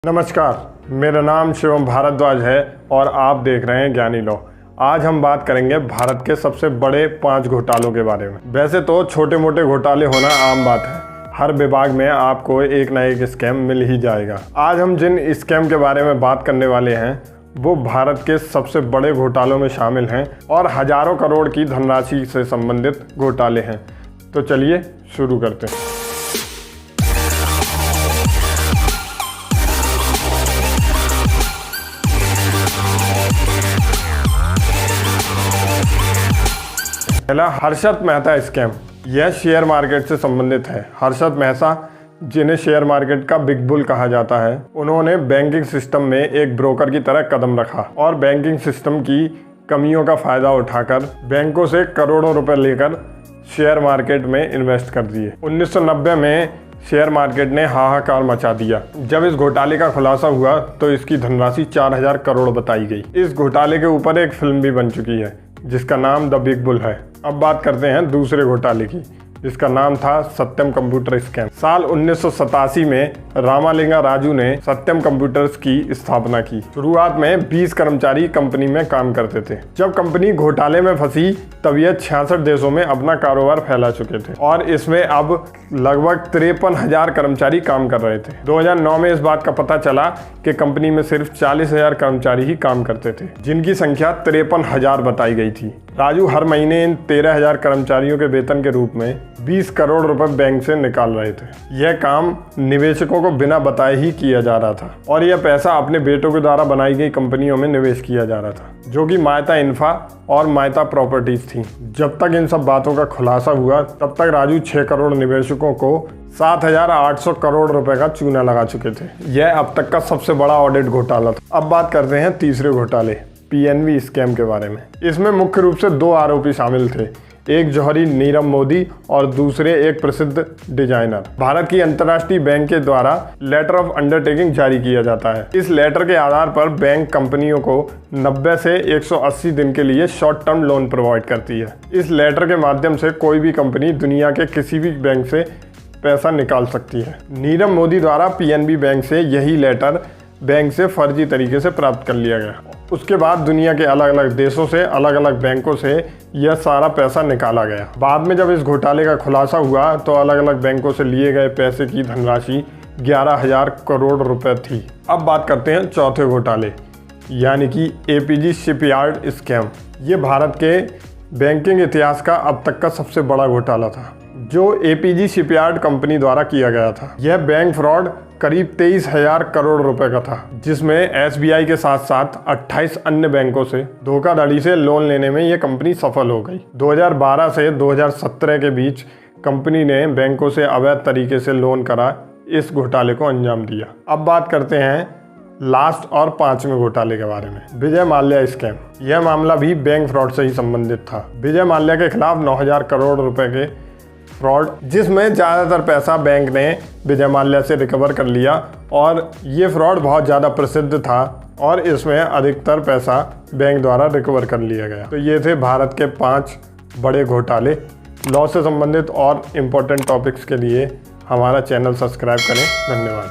नमस्कार, मेरा नाम शिवम भारद्वाज है और आप देख रहे हैं ज्ञानी लॉ। आज हम बात करेंगे भारत के सबसे बड़े 5 घोटालों के बारे में। वैसे तो छोटे मोटे घोटाले होना आम बात है, हर विभाग में आपको एक ना एक स्कैम मिल ही जाएगा। आज हम जिन स्कैम के बारे में बात करने वाले हैं वो भारत के सबसे बड़े घोटालों में शामिल हैं और हजारों करोड़ की धनराशि से संबंधित घोटाले हैं। तो चलिए शुरू करते हैं। पहला, हर्षद मेहता स्कैम। यह शेयर मार्केट से संबंधित है। हर्षद मेहता, जिन्हें शेयर मार्केट का बिग बुल कहा जाता है, उन्होंने बैंकिंग सिस्टम में एक ब्रोकर की तरह कदम रखा और बैंकिंग सिस्टम की कमियों का फायदा उठाकर बैंकों से करोड़ों रुपए लेकर शेयर मार्केट में इन्वेस्ट कर दिए। 1990 में शेयर मार्केट ने हाहाकार मचा दिया। जब इस घोटाले का खुलासा हुआ तो इसकी धनराशि 4000 करोड़ बताई गई। इस घोटाले के ऊपर एक फिल्म भी बन चुकी है जिसका नाम द बिग बुल है। अब बात करते हैं दूसरे घोटाले की, जिसका नाम था सत्यम कंप्यूटर स्कैम। साल 1987 में रामालिंगा राजू ने सत्यम कंप्यूटर्स की स्थापना की। शुरुआत में 20 कर्मचारी कंपनी में काम करते थे। जब कंपनी घोटाले में फंसी तब यह 66 देशों में अपना कारोबार फैला चुके थे और इसमें अब लगभग 53,000 कर्मचारी काम कर रहे थे। 2009 में इस बात का पता चला कि कंपनी में सिर्फ 40,000 कर्मचारी ही काम करते थे, जिनकी संख्या 53,000 बताई गई थी। राजू हर महीने इन 13,000 कर्मचारियों के वेतन के रूप में 20 करोड़ रुपए बैंक से निकाल रहे थे। यह काम निवेशकों को बिना बताए ही किया जा रहा था और यह पैसा अपने बेटों के द्वारा बनाई गई कंपनियों में निवेश किया जा रहा था, जो कि मायता इंफ्रा और मायता प्रॉपर्टीज थी। जब तक इन सब बातों का खुलासा हुआ तब तक राजू 6 करोड़ निवेशकों को 7,800 करोड़ रुपए का चूना लगा चुके थे। यह अब तक का सबसे बड़ा ऑडिट घोटाला था। अब बात करते हैं तीसरे घोटाले, पीएनबी स्कैम के बारे में। इसमें मुख्य रूप से 2 आरोपी शामिल थे, एक जौहरी नीरव मोदी और दूसरे एक प्रसिद्ध डिजाइनर। भारत की अंतर्राष्ट्रीय बैंक के द्वारा लेटर ऑफ अंडरटेकिंग जारी किया जाता है। इस लेटर के आधार पर बैंक कंपनियों को 90 से 180 दिन के लिए शॉर्ट टर्म लोन प्रोवाइड करती है। इस लेटर के माध्यम से कोई भी कंपनी दुनिया के किसी भी बैंक से पैसा निकाल सकती है। नीरव मोदी द्वारा पीएनबी बैंक से यही लेटर बैंक से फर्जी तरीके से प्राप्त कर लिया गया। उसके बाद दुनिया के अलग अलग देशों से अलग अलग बैंकों से यह सारा पैसा निकाला गया। बाद में जब इस घोटाले का खुलासा हुआ तो अलग अलग बैंकों से लिए गए पैसे की धनराशि 11,000 करोड़ रुपए थी। अब बात करते हैं चौथे घोटाले, यानी कि एपीजी शिपयार्ड स्कैम। ये भारत के बैंकिंग इतिहास का अब तक का सबसे बड़ा घोटाला था, जो एपीजी शिपयार्ड कंपनी द्वारा किया गया था। यह बैंक फ्रॉड करीब 23,000 करोड़ रुपए का था, जिसमें एसबीआई के साथ साथ 28 अन्य बैंकों से धोखाधड़ी से लोन लेने में यह कंपनी सफल हो गई। 2012 से 2017 के बीच कंपनी ने बैंकों से अवैध तरीके से लोन करा इस घोटाले को अंजाम दिया। अब बात करते हैं लास्ट और 5वें घोटाले के बारे में, विजय माल्या स्कैम। यह मामला भी बैंक फ्रॉड से ही संबंधित था। विजय माल्या के खिलाफ 9,000 करोड़ रुपए के फ्रॉड, जिसमें ज़्यादातर पैसा बैंक ने विजय माल्या से रिकवर कर लिया और ये फ्रॉड बहुत ज़्यादा प्रसिद्ध था और इसमें अधिकतर पैसा बैंक द्वारा रिकवर कर लिया गया। तो ये थे भारत के 5 बड़े घोटाले। लॉ से संबंधित और इम्पोर्टेंट टॉपिक्स के लिए हमारा चैनल सब्सक्राइब करें। धन्यवाद।